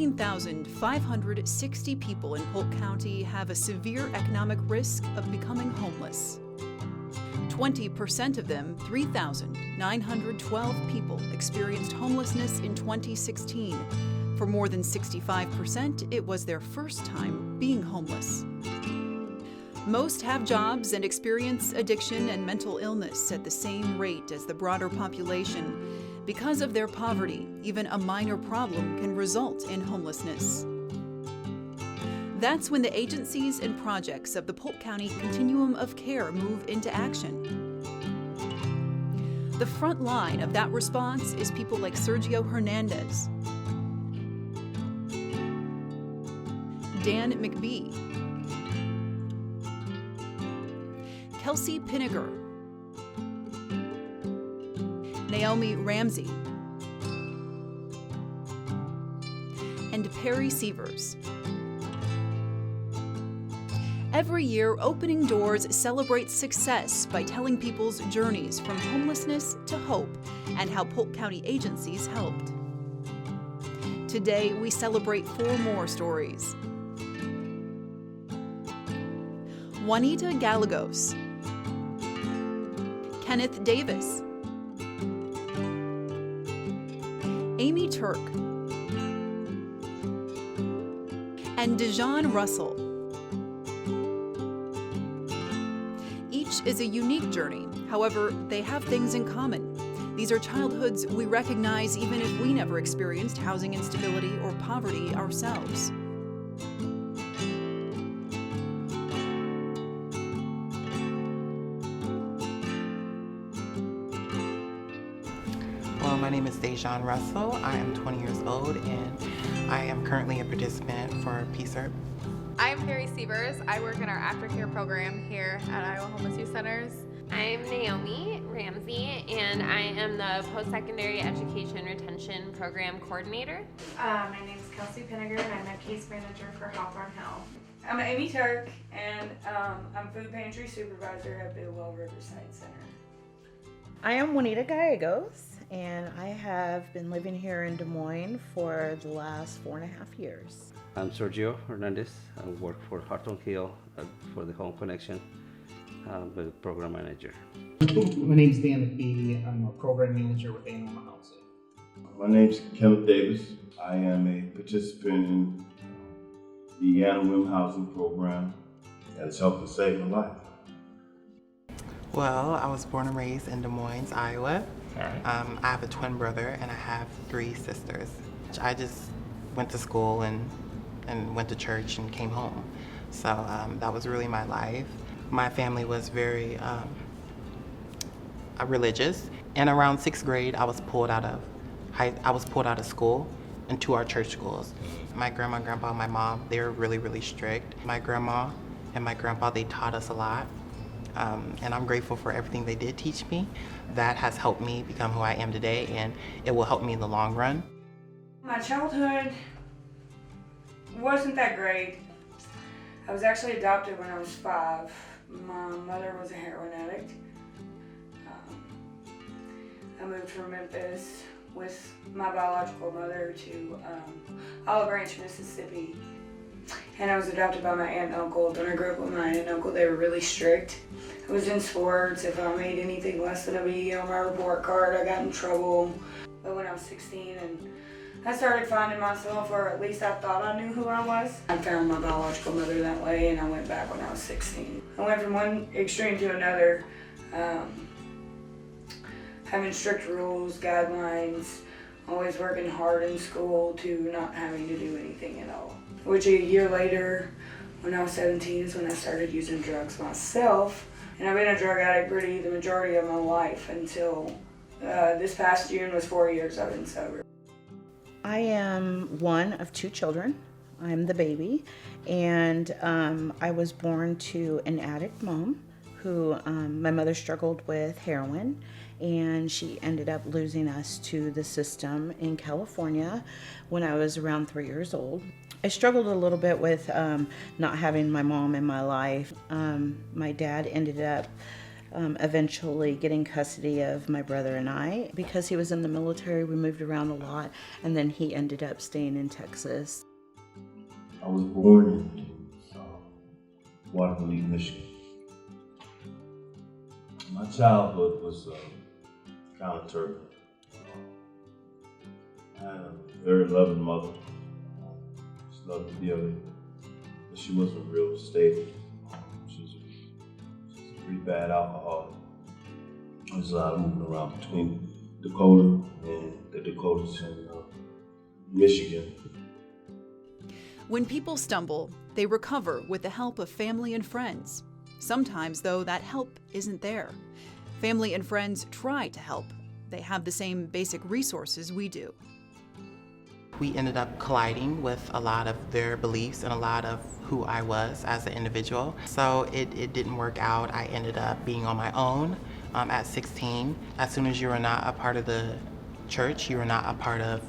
13,560 people in Polk County have a severe economic risk of becoming homeless. 20% of them, 3,912 people, experienced homelessness in 2016. For more than 65%, it was their first time being homeless. Most have jobs and experience addiction and mental illness at the same rate as the broader population. Because of their poverty, even a minor problem can result in homelessness. That's when the agencies and projects of the Polk County Continuum of Care move into action. The front line of that response is people like Sergio Hernandez, Dan McBee, Kelsey Pinniger, Naomi Ramsey, and Perry Sievers. Every year, Opening Doors celebrates success by telling people's journeys from homelessness to hope and how Polk County agencies helped. Today, we celebrate 4 more stories. Juanita Gallegos, Kenneth Davis, Amy Turk, and Dejan Russell. Each is a unique journey. However, they have things in common. These are childhoods we recognize even if we never experienced housing instability or poverty ourselves. Well, my name is Dejan Russell. I am 20 years old and I am currently a participant for PSERP. I'm Perry Sievers. I work in our aftercare program here at Iowa Homeless Youth Centers. I'm Naomi Ramsey, and I am the Post-Secondary Education Retention Program Coordinator. My name is Kelsey Pinniger, and I'm a case manager for Hawthorne Hill. I'm Amy Turk, and I'm food pantry supervisor at Bidwell Riverside Center. I am Juanita Gallegos, and I have been living here in Des Moines for the last 4.5 years. I'm Sergio Hernandez. I work for Hawthorne Hill for the Home Connection. I'm the program manager. My name's Dan McBee. I'm a program manager with Animal Housing. My name's Kenneth Davis. I am a participant in the Animal Housing program that has helped to save my life. Well, I was born and raised in Des Moines, Iowa. All right. I have a twin brother and I have 3 sisters. I just went to school and went to church and came home. So that was really my life. My family was very religious, and around 6th grade, I was pulled out of school into our church schools. My grandma, grandpa, my mom, they were really, really strict. My grandma and my grandpa, they taught us a lot, and I'm grateful for everything they did teach me. That has helped me become who I am today, and it will help me in the long run. My childhood wasn't that great. I was actually adopted when I was 5. My mother was a heroin addict. I moved from Memphis with my biological mother to Olive Branch, Mississippi. And I was adopted by my aunt and uncle. When I grew up with my aunt and uncle, they were really strict. I was in sports. If I made anything less than a B on my report card, I got in trouble. But when I was 16 and I started finding myself, or at least I thought I knew who I was. I found my biological mother that way, and I went back when I was 16. I went from one extreme to another, having strict rules, guidelines, always working hard in school, to not having to do anything at all. Which a year later, when I was 17, is when I started using drugs myself. And I've been a drug addict pretty the majority of my life until this past June was 4 years I've been sober. I am one of 2 children. I'm the baby, and I was born to an addict mom who, my mother struggled with heroin, and she ended up losing us to the system in California when I was around 3 years old. I struggled a little bit with not having my mom in my life. My dad ended up eventually getting custody of my brother and I. Because he was in the military, we moved around a lot, and then he ended up staying in Texas. I was born in Waterville, Michigan. My childhood was kind of turbulent. I had a very loving mother. She loved me dearly, but she wasn't real stable. She was a pretty bad alcoholic. There was a lot of moving around between Dakota and the Dakotas and Michigan. When people stumble, they recover with the help of family and friends. Sometimes, though, that help isn't there. Family and friends try to help. They have the same basic resources we do. We ended up colliding with a lot of their beliefs and a lot of who I was as an individual. So it didn't work out. I ended up being on my own at 16. As soon as you are not a part of the church, you are not a part of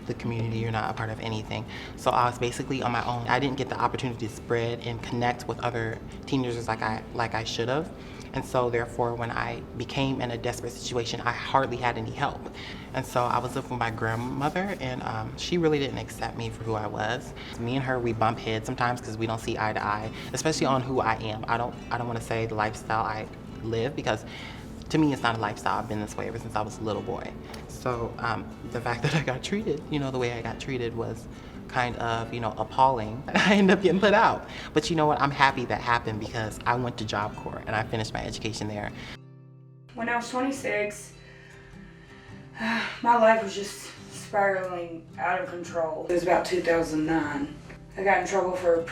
the community, you're not a part of anything. So I was basically on my own. I didn't get the opportunity to spread and connect with other teenagers like I should have. And so therefore, when I became in a desperate situation, I hardly had any help. And so I was living with my grandmother, and she really didn't accept me for who I was. Me and her, we bump heads sometimes because we don't see eye to eye, especially on who I am. I don't want to say the lifestyle I live, because to me, it's not a lifestyle. I've been this way ever since I was a little boy. So the fact that I got treated, the way I got treated was kind of, appalling. I ended up getting put out. But you know what? I'm happy that happened because I went to Job Corps and I finished my education there. When I was 26, my life was just spiraling out of control. It was about 2009. I got in trouble for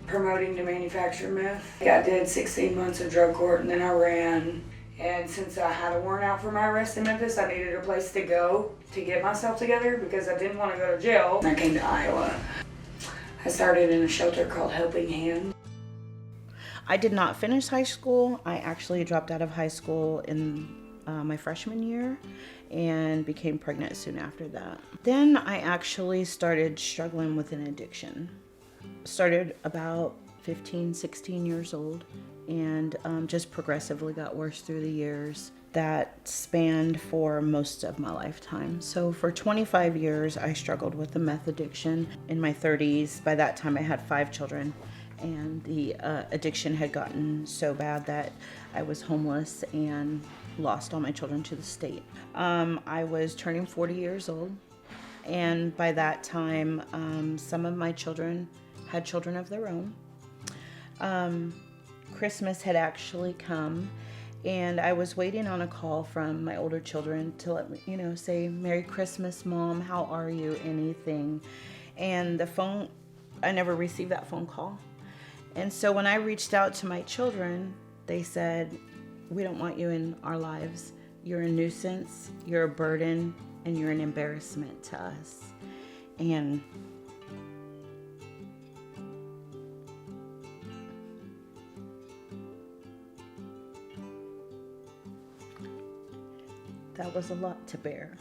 promoting to manufacture meth. I did 16 months of drug court, and then I ran. And since I had a warrant out for my arrest in Memphis, I needed a place to go to get myself together because I didn't want to go to jail. I came to Iowa. I started in a shelter called Helping Hands. I did not finish high school. I actually dropped out of high school in my freshman year and became pregnant soon after that. Then I actually started struggling with an addiction. Started about 15, 16 years old, and just progressively got worse through the years. That spanned for most of my lifetime. So for 25 years, I struggled with the meth addiction. In my 30s, by that time I had 5 children, and the addiction had gotten so bad that I was homeless and lost all my children to the state. I was turning 40 years old, and by that time, some of my children had children of their own. Christmas had actually come, and I was waiting on a call from my older children to let me, say, "Merry Christmas, Mom, how are you?" anything. And I never received that phone call. And so when I reached out to my children, they said, "We don't want you in our lives. You're a nuisance, you're a burden, and you're an embarrassment to us." And that was a lot to bear.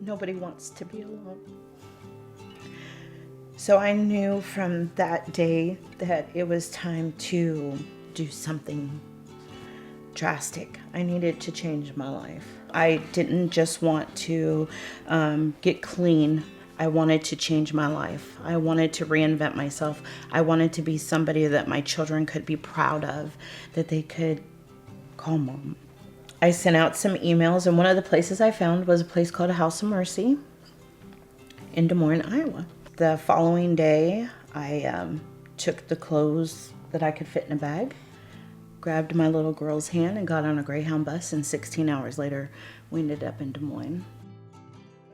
Nobody wants to be alone. So I knew from that day that it was time to do something drastic. I needed to change my life. I didn't just want to get clean. I wanted to change my life. I wanted to reinvent myself. I wanted to be somebody that my children could be proud of, that they could call Mom. I sent out some emails, and one of the places I found was a place called House of Mercy in Des Moines, Iowa. The following day, I took the clothes that I could fit in a bag, grabbed my little girl's hand, and got on a Greyhound bus, and 16 hours later, we ended up in Des Moines.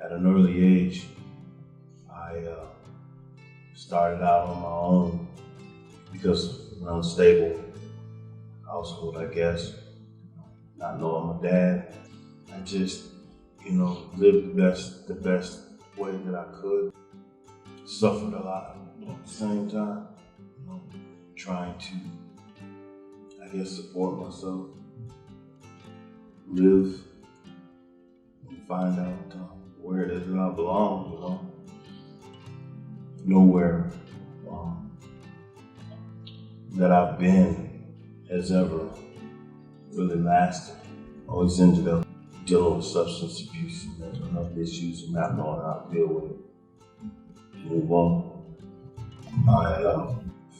At an early age, I started out on my own because of an unstable household, I guess. Not knowing my dad, I just, lived the best way that I could. Suffered a lot at the same time, trying to, I guess, support myself, live, and find out where it is that I belong, Nowhere that I've been has ever really lasted. Always ended up dealing with substance abuse and mental health issues and not knowing how to deal with it. Move on. My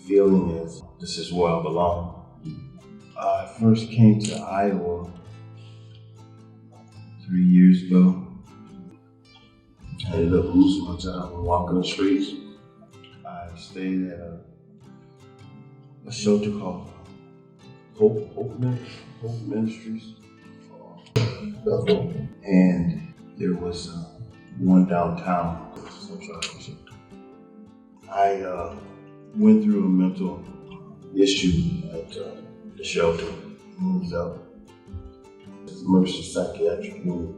feeling is this is where I belong. I first came to Iowa 3 years ago. I ended up losing my job and walking the streets. I stayed at a shelter called Hope Ministries. And there was one downtown. I went through a mental issue at the shelter. Moved up. Mercy Psychiatric Unit.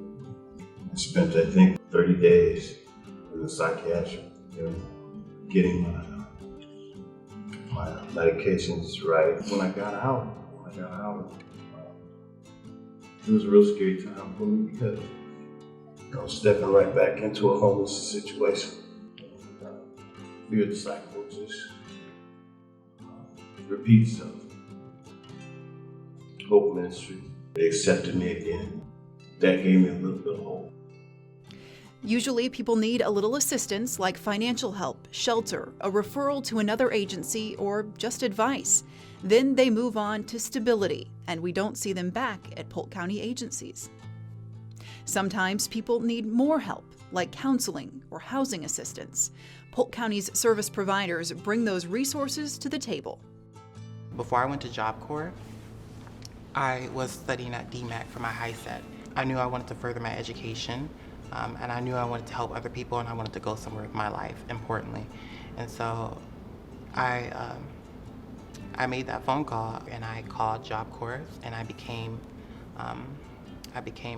I spent, I think, 30 days in the psychiatric unit getting my medications right. When I got out, it was a real scary time for me because I was stepping right back into a homeless situation. Feared the cycle would just repeat itself. Hope Ministry, they accepted me again. That gave me a little bit of hope. Usually, people need a little assistance like financial help, shelter, a referral to another agency, or just advice. Then they move on to stability, and we don't see them back at Polk County agencies. Sometimes people need more help, like counseling or housing assistance. Polk County's service providers bring those resources to the table. Before I went to Job Corps, I was studying at DMAC for my HiSET. I knew I wanted to further my education. And I knew I wanted to help other people, and I wanted to go somewhere with my life, importantly. And so I made that phone call, and I called Job Corps, and I became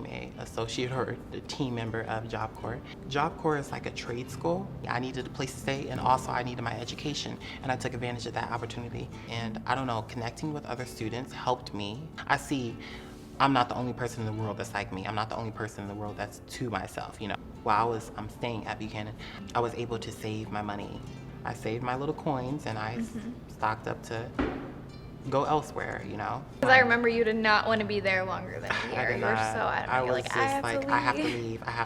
a associate or a team member of Job Corps. Job Corps is like a trade school. I needed a place to stay, and also I needed my education, and I took advantage of that opportunity. And I don't know, connecting with other students helped me. I see I'm not the only person in the world that's like me. I'm not the only person in the world that's to myself, you know. While I'm staying at Buchanan, I was able to save my money. I saved my little coins, and I stocked up to go elsewhere, you know. Because I remember you did not want to be there longer than a year. You were so adamant. I You're was like, just I have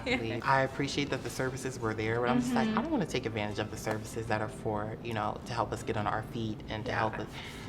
to leave. I appreciate that the services were there, but I'm just like, I don't want to take advantage of the services that are for, you know, to help us get on our feet and to help us,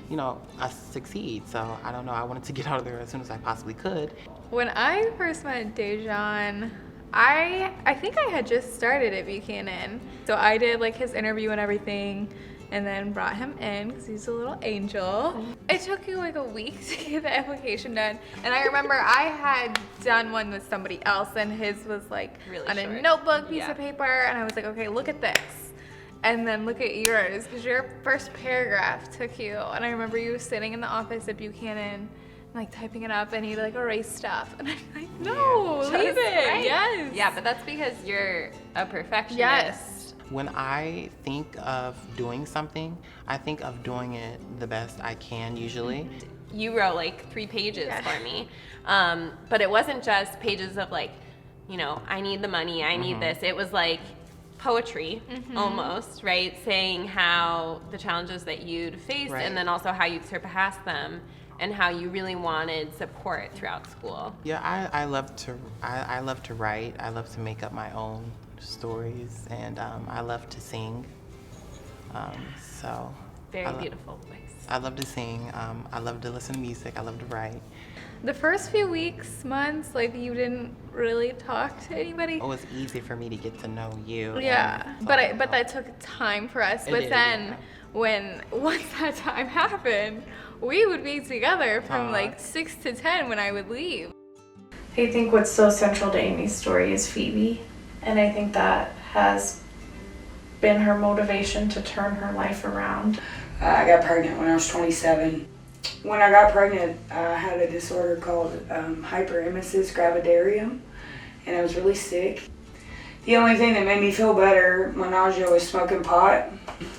you know, us succeed. So I don't know, I wanted to get out of there as soon as I possibly could. When I first met Dejan, I think I had just started at Buchanan. So I did like his interview and everything, and then brought him in because he's a little angel. It took you like a week to get the application done. And I remember I had done one with somebody else, and his was like really on short. A notebook piece of paper, and I was like, okay, look at this. And then look at yours, because your first paragraph took you. And I remember you sitting in the office at Buchanan, like typing it up, and you like erase stuff. And I'm like, no, leave it. Right. Yes. Yeah, but that's because you're a perfectionist. Yes. When I think of doing something, I think of doing it the best I can usually. You wrote like 3 pages for me, but it wasn't just pages of like, you know, I need the money, I need this. It was like poetry almost, right? Saying how the challenges that you'd faced and then also how you'd surpassed them and how you really wanted support throughout school. Yeah, I love to write. I love to make up my own stories, and I love to sing. So very beautiful voice. I love to sing. I love to listen to music. I love to write. The first few weeks, months, like you didn't really talk to anybody. It was easy for me to get to know you. Yeah, but that took time for us. But then once that time happened, we would be together from like 6 to 10 when I would leave. I think what's so central to Amy's story is Phoebe. And I think that has been her motivation to turn her life around. I got pregnant when I was 27. When I got pregnant, I had a disorder called hyperemesis gravidarum, and I was really sick. The only thing that made me feel better, my nausea, was smoking pot.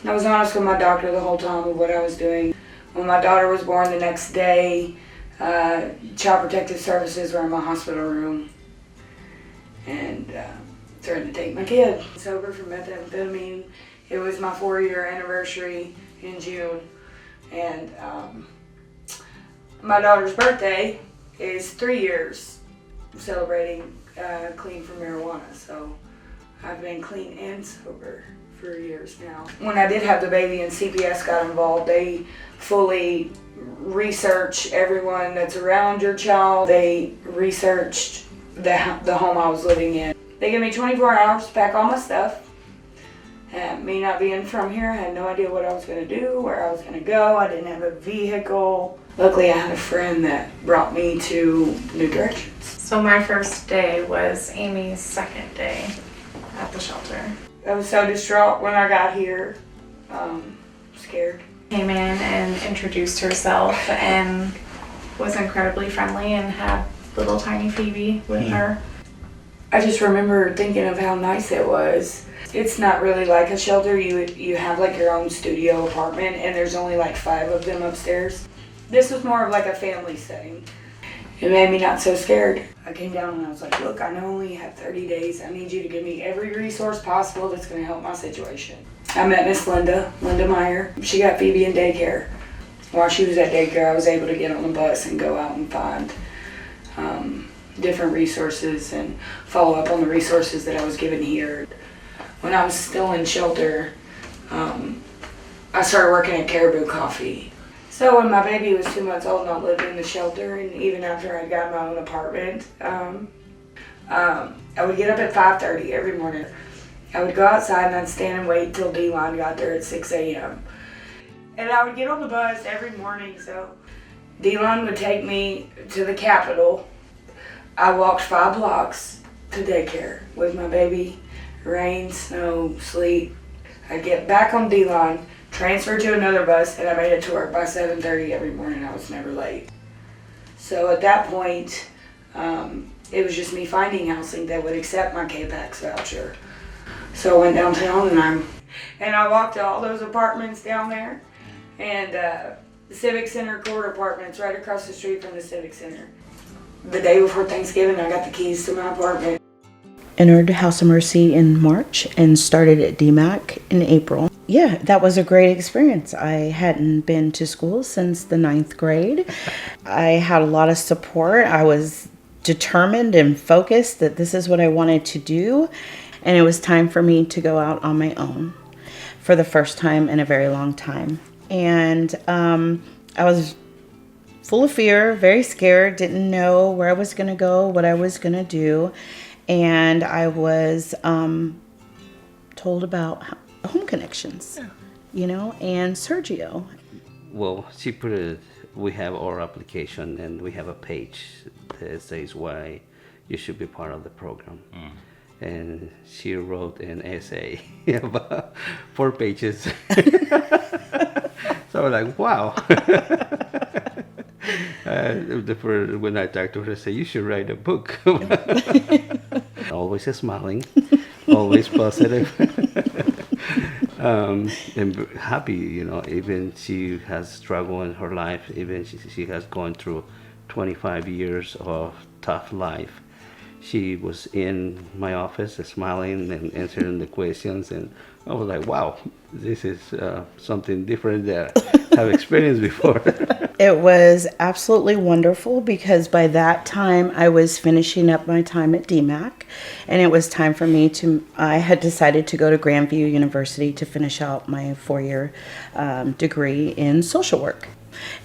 I was honest with my doctor the whole time of what I was doing. When my daughter was born the next day, Child Protective Services were in my hospital room and threatened to take my kid. Sober from methamphetamine. It was my 4-year anniversary in June, and My daughter's birthday is 3 years celebrating clean from marijuana, so I've been clean and sober for years now. When I did have the baby and CPS got involved, they fully research everyone that's around your child. They researched the home I was living in. They gave me 24 hours to pack all my stuff. Me not being from here, I had no idea what I was going to do, where I was going to go. I didn't have a vehicle. Luckily, I had a friend that brought me to New Directions. So my first day was Amy's second day at the shelter. I was so distraught when I got here, scared. Came in and introduced herself and was incredibly friendly and had little tiny Phoebe with her. I just remember thinking of how nice it was. It's not really like a shelter. You have like your own studio apartment and there's only like 5 of them upstairs. This was more of like a family setting. It made me not so scared. I came down and I was like, look, I only have 30 days. I need you to give me every resource possible that's going to help my situation. I met Miss Linda Meyer. She got Phoebe in daycare. While she was at daycare, I was able to get on the bus and go out and find different resources and follow up on the resources that I was given here. When I was still in shelter, I started working at Caribou Coffee. So when my baby was 2 months old and I lived in the shelter, and even after I got my own apartment, I would get up at 5:30 every morning. I would go outside and I'd stand and wait till D-Line got there at 6 a.m. And I would get on the bus every morning, so D-Line would take me to the Capitol. I walked 5 blocks to daycare with my baby, rain, snow, sleet. I'd get back on D-Line, transferred to another bus, and I made it to work by 7:30 every morning. I was never late. So at that point, it was just me finding housing that would accept my K-PAX voucher. So I went downtown and I walked to all those apartments down there, and the Civic Center Court Apartments right across the street from the Civic Center. The day before Thanksgiving, I got the keys to my apartment. Entered House of Mercy in March and started at DMAC in April. Yeah, that was a great experience. I hadn't been to school since the 9th grade. I had a lot of support. I was determined and focused that this is what I wanted to do. And it was time for me to go out on my own for the first time in a very long time. And I was full of fear, very scared, didn't know where I was going to go, what I was going to do. And I was told about Home Connections, and Sergio. Well, she put it, we have our application and we have a page that says why you should be part of the program. And she wrote an essay about 4 pages. So I was like, wow. When I talked to her, I said, you should write a book. Always smiling, always positive, and happy, even she has struggled in her life, even she has gone through 25 years of tough life. She was in my office smiling and answering the questions, and I was like, wow, this is something different that I've experienced before. It was absolutely wonderful because by that time I was finishing up my time at DMAC, and it was time for me I had decided to go to Grandview University to finish out my 4-year degree in social work.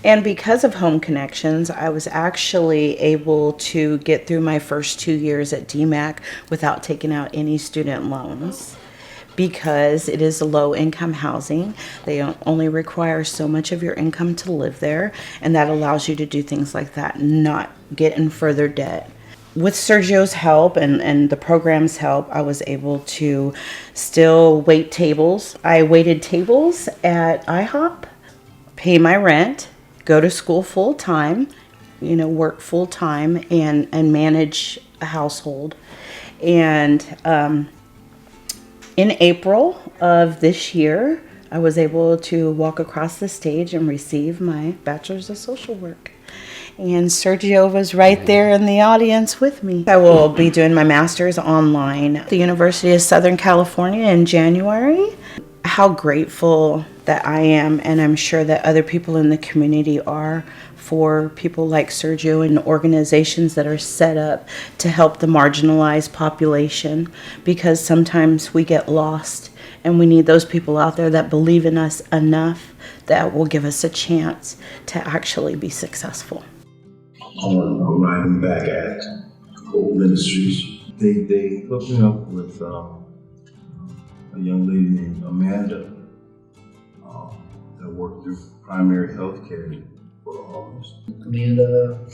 And because of Home Connections, I was actually able to get through my first 2 years at DMAC without taking out any student loans. Because it is low-income housing, they only require so much of your income to live there, and that allows you to do things like that, not get in further debt. With Sergio's help and the program's help, I was able to still wait tables. I waited tables at IHOP, pay my rent, go to school full-time, work full-time, and manage a household. And in April of this year, I was able to walk across the stage and receive my Bachelor's of Social Work. And Sergio was right there in the audience with me. I will be doing my master's online at the University of Southern California in January. How grateful that I am, and I'm sure that other people in the community are, for people like Sergio and organizations that are set up to help the marginalized population, because sometimes we get lost and we need those people out there that believe in us enough that will give us a chance to actually be successful. I'm riding back at Hope Ministries. They hooked me up with a young lady named Amanda that worked through primary health care for the homeless. Amanda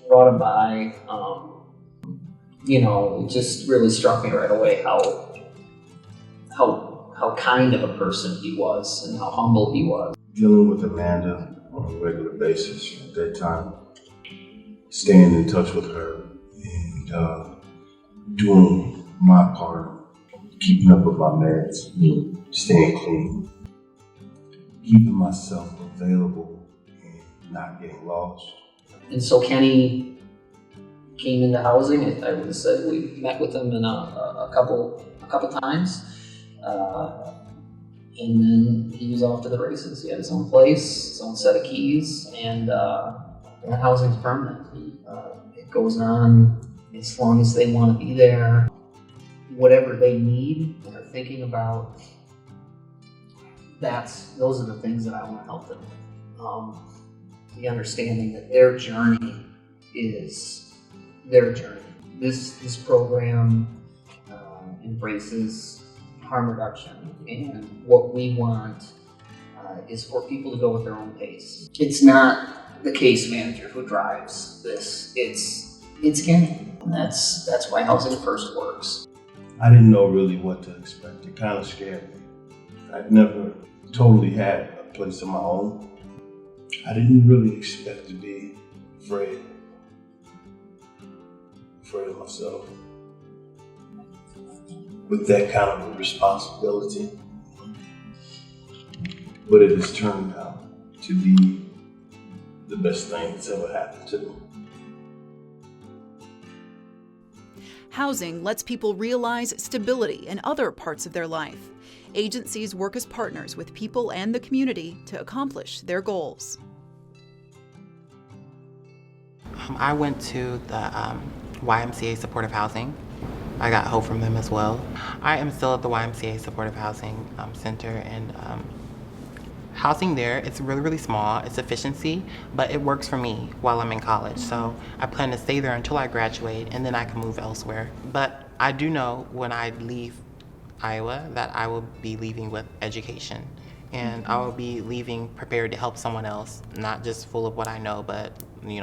brought him by. It just really struck me right away how kind of a person he was and how humble he was. Dealing with Amanda on a regular basis at that time, staying in touch with her and doing my part, keeping up with my meds, staying clean, keeping myself available and not getting lost. And so Kenny came into housing. I would have said we met with him in a couple times. And then he was off to the races. He had his own place, his own set of keys, and that housing's permanent. It goes on as long as they want to be there. Whatever they need and are thinking about, those are the things that I want to help them with. The understanding that their journey is their journey. This program embraces harm reduction, and what we want is for people to go at their own pace. It's not the case manager who drives this. It's Kenny, and that's why Housing First works. I didn't know really what to expect. It kind of scared me. I'd never totally had a place of my own. I didn't really expect to be afraid of myself. With that kind of a responsibility. But it has turned out to be the best thing that's ever happened to me. Housing lets people realize stability in other parts of their life. Agencies work as partners with people and the community to accomplish their goals. I went to the YMCA Supportive Housing. I got hope from them as well. I am still at the YMCA Supportive Housing Center, and housing there, it's really, really small. It's efficiency, but it works for me while I'm in college. So I plan to stay there until I graduate, and then I can move elsewhere. But I do know when I leave Iowa that I will be leaving with education, and I will be leaving prepared to help someone else, not just full of what I know, but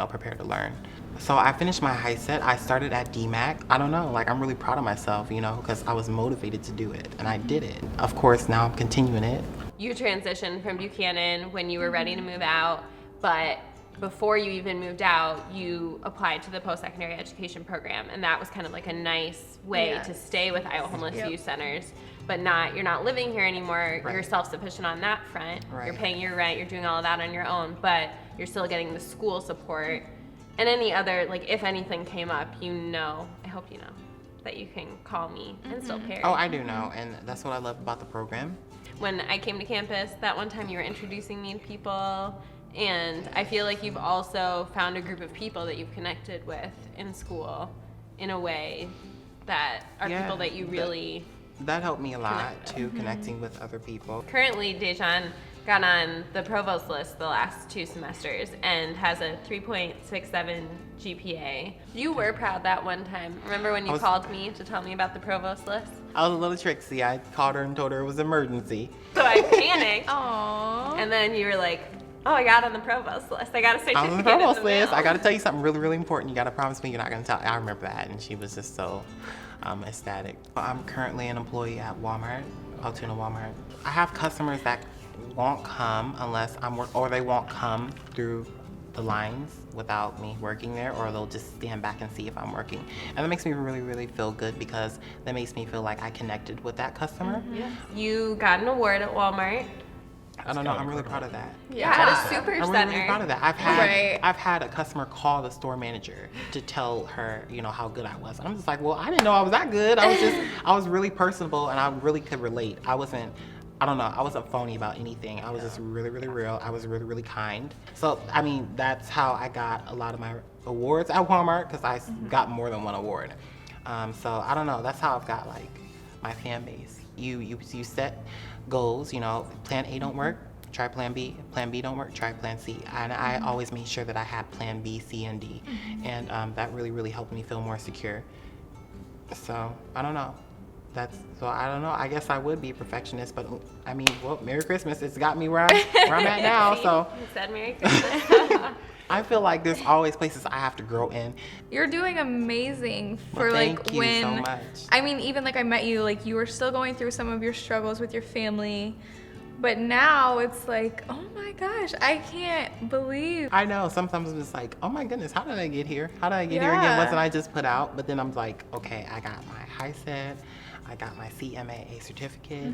prepared to learn. So I finished my HiSET. I started at DMAC. I don't know, I'm really proud of myself, because I was motivated to do it, and I did it. Of course, now I'm continuing it. You transitioned from Buchanan when you were ready to move out, but before you even moved out, you applied to the post-secondary education program, and that was kind of like a nice way to stay with Iowa Homeless Youth Centers, but you're not living here anymore. Right. You're self-sufficient on that front. Right. You're paying your rent, you're doing all of that on your own, but you're still getting the school support. And any other, if anything came up, I hope you know, that you can call me and still pay. Oh, I do know, and that's what I love about the program. When I came to campus, that one time you were introducing me to people, and I feel like you've also found a group of people that you've connected with in school in a way that are people that you really... That helped me a lot, too, connecting with other people. Currently, Dejan got on the provost list the last 2 semesters and has a 3.67 GPA. You were proud that one time. Remember when you called me to tell me about the provost list? I was a little tricksy. I called her and told her it was emergency. So I panicked. Aww. And then you were like, oh, I got on the provost list. I got a certificate on the provost list. I got to tell you something really, really important. You got to promise me you're not going to tell. I remember that. And she was just so ecstatic. I'm currently an employee at Walmart, Altoona Walmart. I have customers that won't come unless I'm or they won't come through the lines without me working there, or they'll just stand back and see if I'm working. And that makes me really, really feel good, because that makes me feel like I connected with that customer. Yeah. You got an award at Walmart. I don't know. I'm really proud of that. Yeah, at a super I'm center. really proud of that. I've had a customer call the store manager to tell her, how good I was. And I'm just like, well, I didn't know I was that good. I was really personable, and I really could relate. I wasn't I don't know, I wasn't phony about anything. I was just really, really real. I was really, really kind. So, I mean, that's how I got a lot of my awards at Walmart, because I got more than one award. So, I don't know, that's how I've got, like, my fan base. You set goals, you know, plan A don't work, try plan B. Plan B don't work, try plan C. And I always made sure that I had plan B, C, and D. And that really, really helped me feel more secure. So, I don't know. So I don't know. I guess I would be a perfectionist, but I mean, well, Merry Christmas. It's got me where I'm at now. So You said Merry Christmas. I feel like there's always places I have to grow in. You're doing amazing for Well, like thank you when so much. I mean, even like I met you, like you were still going through some of your struggles with your family, but now it's like, oh my gosh, I can't believe. I know. Sometimes I'm just like, oh my goodness, how did I get here? How did I get here again? Wasn't I just put out? But then I'm like, okay, I got my HiSED, I got my CMAA certificate.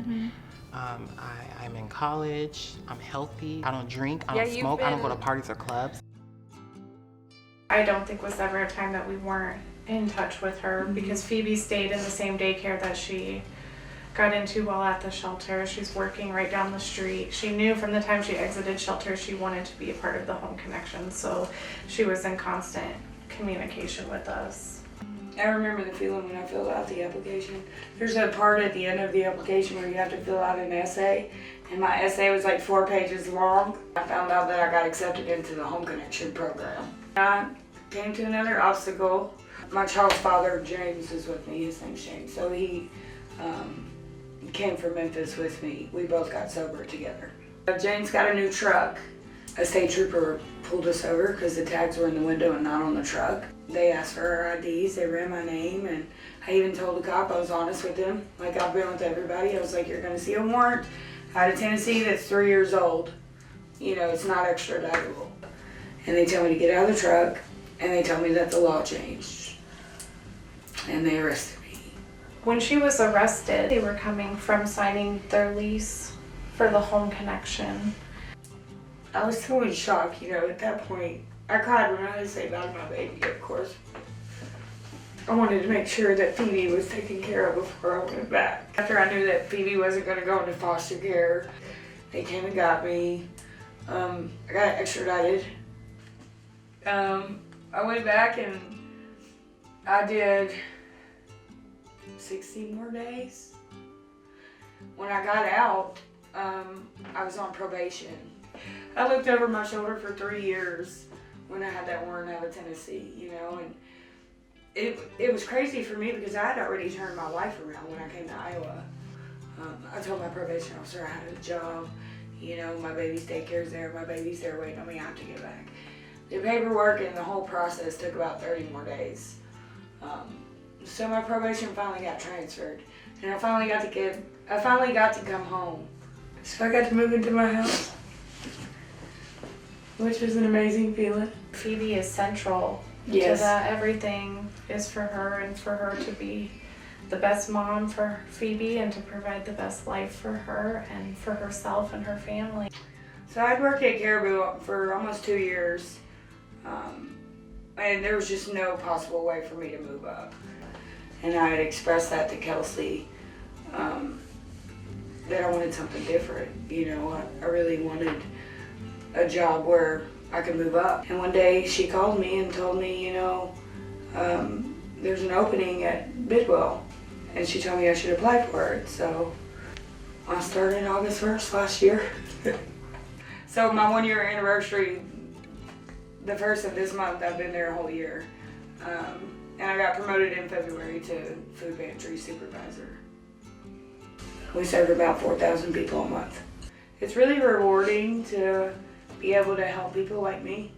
I'm in college. I'm healthy. I don't drink. I don't smoke. I don't go to parties or clubs. I don't think was ever a time that we weren't in touch with her because Phoebe stayed in the same daycare that she got into while at the shelter. She's working right down the street. She knew from the time she exited shelter she wanted to be a part of the Home Connection, so she was in constant communication with us. I remember the feeling when I filled out the application. There's a part at the end of the application where you have to fill out an essay, and my essay was like 4 pages long. I found out that I got accepted into the Home Connection program. I came to another obstacle. My child's father, James, is with me. His name's James. So he came from Memphis with me. We both got sober together. James got a new truck. A state trooper pulled us over because the tags were in the window and not on the truck. They asked for our IDs, they ran my name, and I even told the cop, I was honest with him, like I've been with everybody. I was like, you're gonna see a warrant out of Tennessee that's 3 years old. You know, it's not extraditable. And they tell me to get out of the truck, and they tell me that the law changed. And they arrested me. When she was arrested, they were coming from signing their lease for the Home Connection. I was so in shock, you know, at that point. I cried when I had to say bye to my baby, of course. I wanted to make sure that Phoebe was taken care of before I went back. After I knew that Phoebe wasn't going to go into foster care, they came and got me. I got extradited. I went back and I did 60 more days. When I got out, I was on probation. I looked over my shoulder for 3 years when I had that warrant out of Tennessee, you know, and it was crazy for me because I had already turned my life around when I came to Iowa. I told my probation officer I had a job, you know, my baby's daycare's there, my baby's there waiting on me, I have to get back. The paperwork and the whole process took about 30 more days. So my probation finally got transferred, and I finally got to come home. So I got to move into my house, which was an amazing feeling. Phoebe is central to that. Everything is for her and for her to be the best mom for Phoebe and to provide the best life for her and for herself and her family. So I'd worked at Caribou for almost 2 years, and there was just no possible way for me to move up. And I had expressed that to Kelsey, that I wanted something different. You know, I really wanted a job where I could move up. And one day she called me and told me, you know, there's an opening at Bidwell, and she told me I should apply for it. So I started August 1st last year. So my 1 year anniversary, the 1st of this month, I've been there a whole year. And I got promoted in February to food pantry supervisor. We serve about 4,000 people a month. It's really rewarding to be able to help people like me.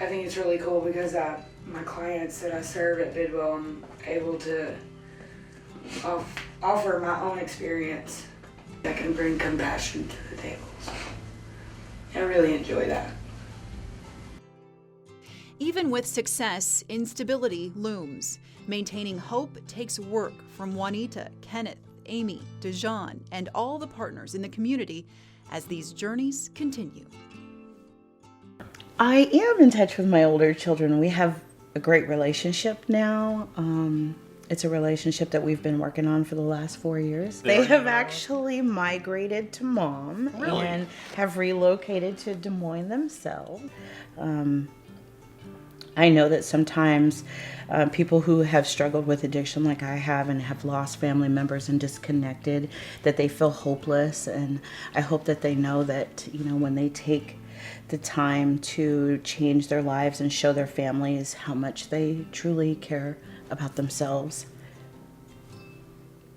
I think it's really cool because my clients that I serve at Bidwell, I'm able to offer my own experience that can bring compassion to the table. So I really enjoy that. Even with success, instability looms. Maintaining hope takes work from Juanita, Kenneth, Amy, Dejan, and all the partners in the community as these journeys continue. I am in touch with my older children. We have a great relationship now. It's a relationship that we've been working on for the last 4 years. They have actually migrated to mom and have relocated to Des Moines themselves. I know that sometimes people who have struggled with addiction like I have and have lost family members and disconnected, that they feel hopeless. And I hope that they know that, you know, when they take the time to change their lives and show their families how much they truly care about themselves,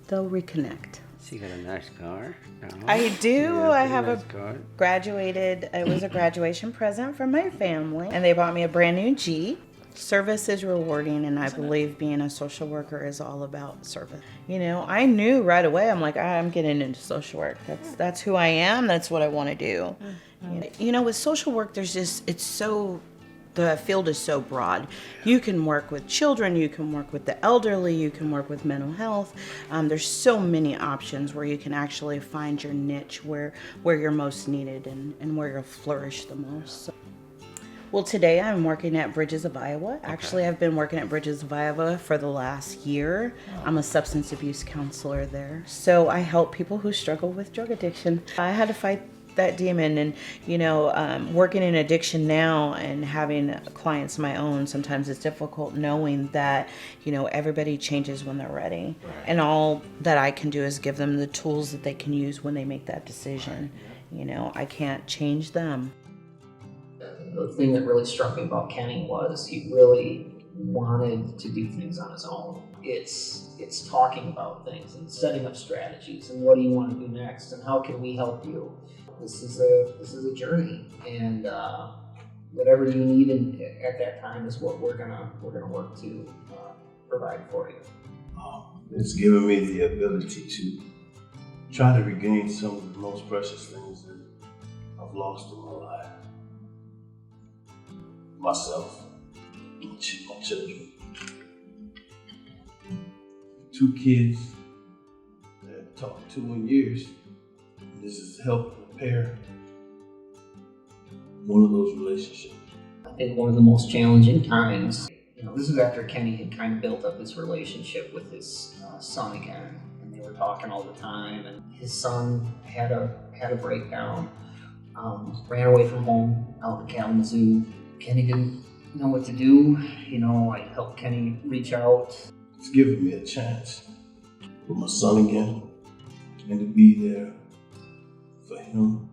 they'll reconnect. So you got a nice car? No? I do. I have nice a car. graduated. It was a graduation present from my family, and they bought me a brand new Jeep. Service is rewarding, and I believe being a social worker is all about service. You know, I knew right away. I'm like, I'm getting into social work. That's who I am. That's what I want to do. You know, with social work, the field is so broad. You can work with children, you can work with the elderly, you can work with mental health. There's so many options where you can actually find your niche where you're most needed and where you'll flourish the most. So. Well, today I'm working at Bridges of Iowa. Actually, I've been working at Bridges of Iowa for the last year. I'm a substance abuse counselor there. So I help people who struggle with drug addiction. I had to fight that demon, and you know, working in addiction now and having clients of my own, sometimes it's difficult knowing that, you know, everybody changes when they're ready, and all that I can do is give them the tools that they can use when they make that decision. You know, I can't change them. The thing that really struck me about Kenny was he really wanted to do things on his own. It's talking about things and setting up strategies and what do you want to do next and how can we help you. This is a journey, and whatever you need at that time is what we're gonna work to provide for you. It's given me the ability to try to regain some of the most precious things that I've lost in my life. Myself, my children, 2 kids that I've talked to in years. This has helped repair one of those relationships. I think one of the most challenging times, you know, this is after Kenny had kind of built up his relationship with his son again, and they were talking all the time. And his son had a breakdown, ran away from home out in Kalamazoo. Kenny didn't know what to do. You know, I helped Kenny reach out. It's given me a chance with my son again, and to be there for him.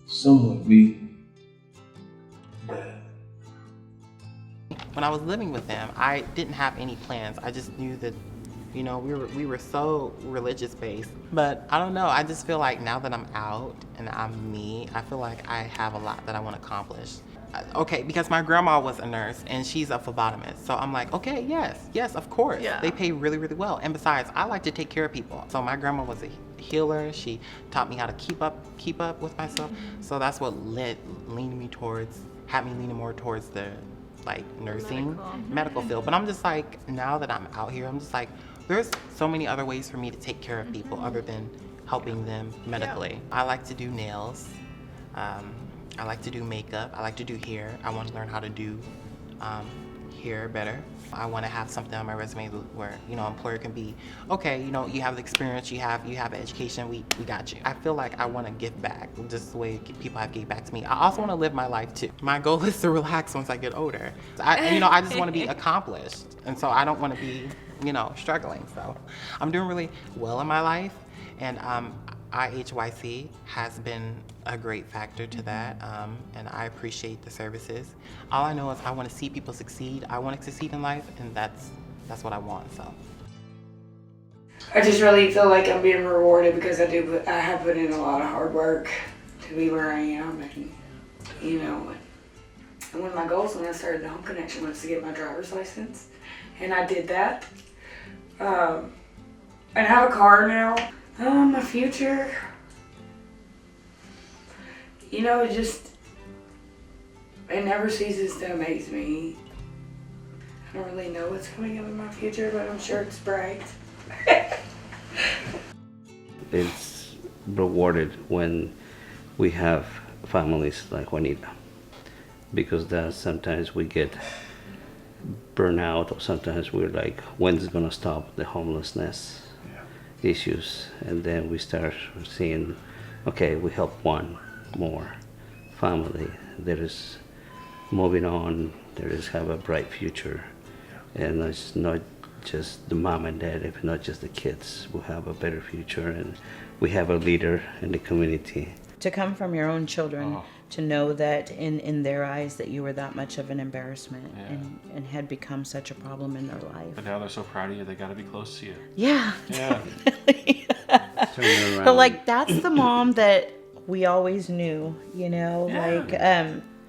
Somewhat be dad. When I was living with them, I didn't have any plans. I just knew that, you know, we were so religious based. But I don't know, I just feel like now that I'm out and I'm me, I feel like I have a lot that I want to accomplish. Okay, because my grandma was a nurse and she's a physionomist. So I'm like, okay, yes, of course. Yeah. They pay really, really well. And besides, I like to take care of people. So my grandma was a healer. She taught me how to keep up with myself. So that's what had me leaning more towards the like nursing, medical field. But I'm just like, now that I'm out here, I'm just like, there's so many other ways for me to take care of people other than helping them medically. Yeah. I like to do nails. I like to do makeup. I like to do hair. I want to learn how to do hair better. I want to have something on my resume where, you know, employer can be, okay, you know, you have the experience, you have education, we got you. I feel like I want to give back just the way people have gave back to me. I also want to live my life too. My goal is to relax once I get older. I just want to be accomplished. And so I don't want to be, you know, struggling. So I'm doing really well in my life. And IHYC has been a great factor to that, and I appreciate the services. All I know is I want to see people succeed. I want to succeed in life, and that's what I want. So I just really feel like I'm being rewarded because I have put in a lot of hard work to be where I am, and you know, and one of my goals when I started the Home Connection was to get my driver's license, and I did that. And I have a car now. My future, you know, it never ceases to amaze me. I don't really know what's coming up in my future, but I'm sure it's bright. It's rewarded when we have families like Juanita, because that sometimes we get burnout, or sometimes we're like, when's it gonna stop the homelessness issues? And then we start seeing, okay, we help one more family that is moving on, that is have a bright future, and it's not just the mom and dad, if not just the kids, will have a better future, and we have a leader in the community. To come from your own children, to know that in their eyes that you were that much of an embarrassment and had become such a problem in their life. But now they're so proud of you, they got to be close to you. Yeah. Yeah. But like, that's the mom that we always knew, you know, like,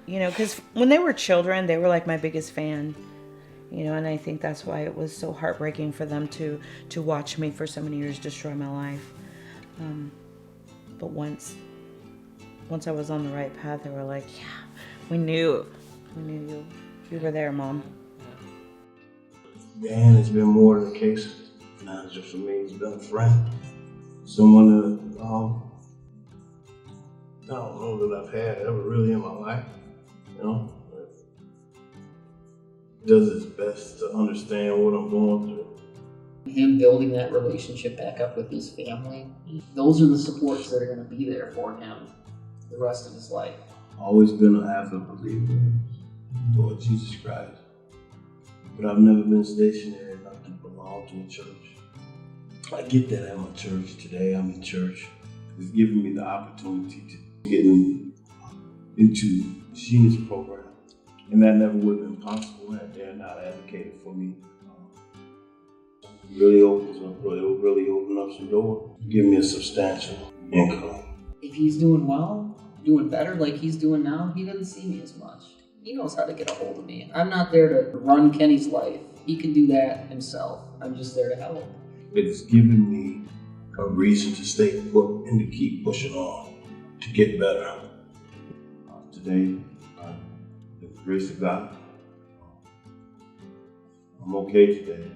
you know, because when they were children, they were like my biggest fan, you know, and I think that's why it was so heartbreaking for them to watch me for so many years destroy my life. But once I was on the right path, they were like, yeah, we knew you were there, Mom. Dan has been more than a case. Not just for me, he's been a friend. Someone that I don't know that I've had ever really in my life, you know. Does his best to understand what I'm going through. Him building that relationship back up with his family, those are the supports that are going to be there for him the rest of his life. Always been an avid believer in the Lord Jesus Christ. But I've never been stationary enough to belong to a church. I get that at my church today. I'm in church. It's given me the opportunity to get into Sheena's program. And that never would have been possible had they not advocated for me. It really opened up some doors, give me a substantial income. If he's doing well, doing better like he's doing now, he doesn't see me as much. He knows how to get a hold of me. I'm not there to run Kenny's life. He can do that himself. I'm just there to help. It has given me a reason to stay put and to keep pushing on, to get better. Today, with the grace of God, I'm okay today.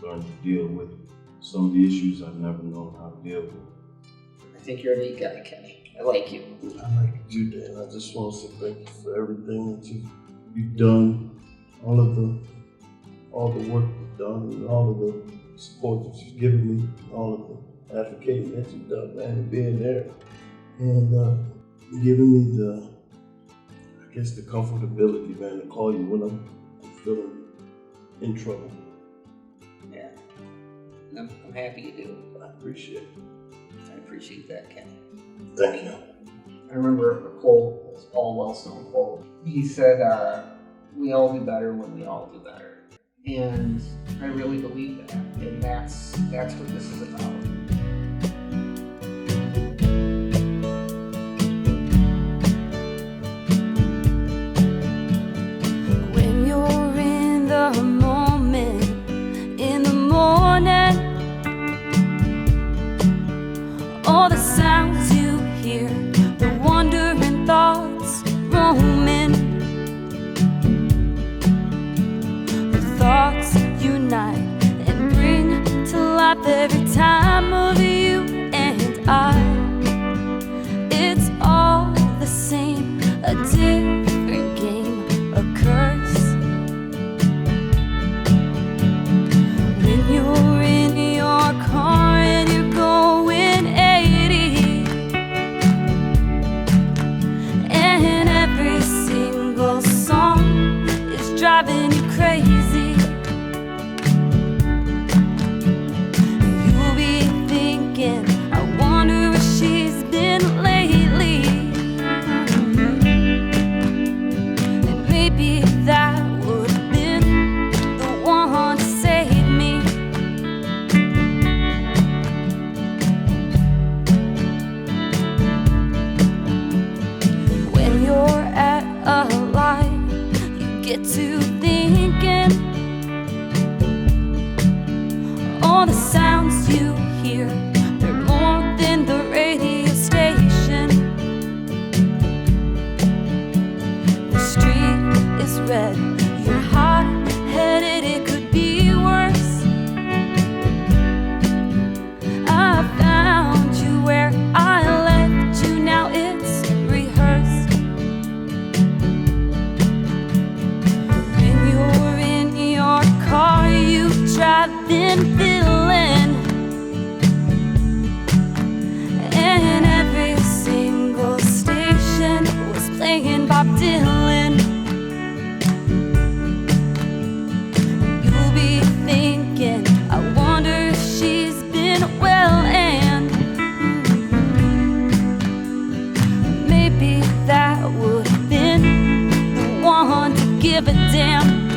Learning to deal with some of the issues I've never known how to deal with. I think you're a neat guy, Kenny. I like you. I like you, Dan. I just want to say thank you for everything that you've done, all the work you've done, and all of the support that you've given me, all of the advocating that you've done, man, and being there, and giving me the comfortability, man, to call you when I'm feeling in trouble. Yeah, I'm happy you do. I appreciate it. I appreciate that, Kenny. Thank you. I remember a quote, this Paul Wellstone quote. He said, we all do better when we all do better. And I really believe that. And that's what this is about. When you're in the moment, in the morning, all the sounds you hear, the wandering thoughts roaming, the thoughts unite and bring to life every time of you and I. It's all the same, a different game, a curse. When you're in your car and you're going 80, and every single song is driving you crazy, you'll be thinking, I wonder if she's been lately. And maybe that would have been the one to save me. When you're at a light, you get to thinking, all the sounds you hear, they're more than the radio station. The street is red, you're hot-headed, it could be worse. I found you where I left you, now it's rehearsed. When give a damn.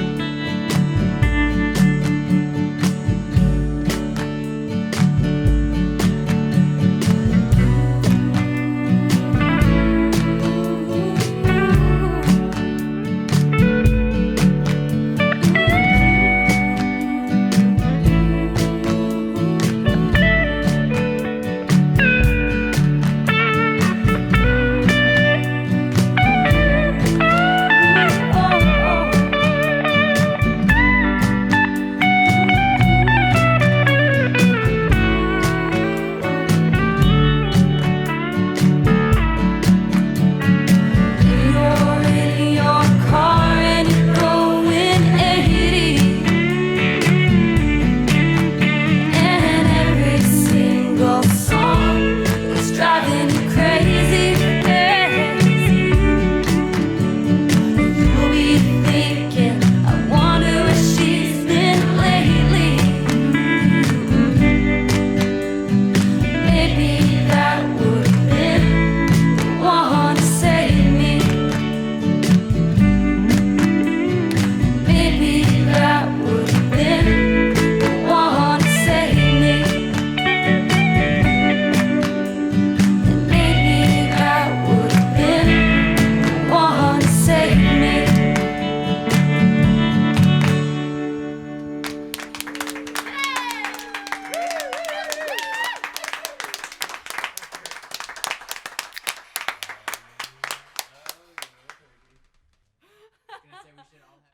Gonna say we should all have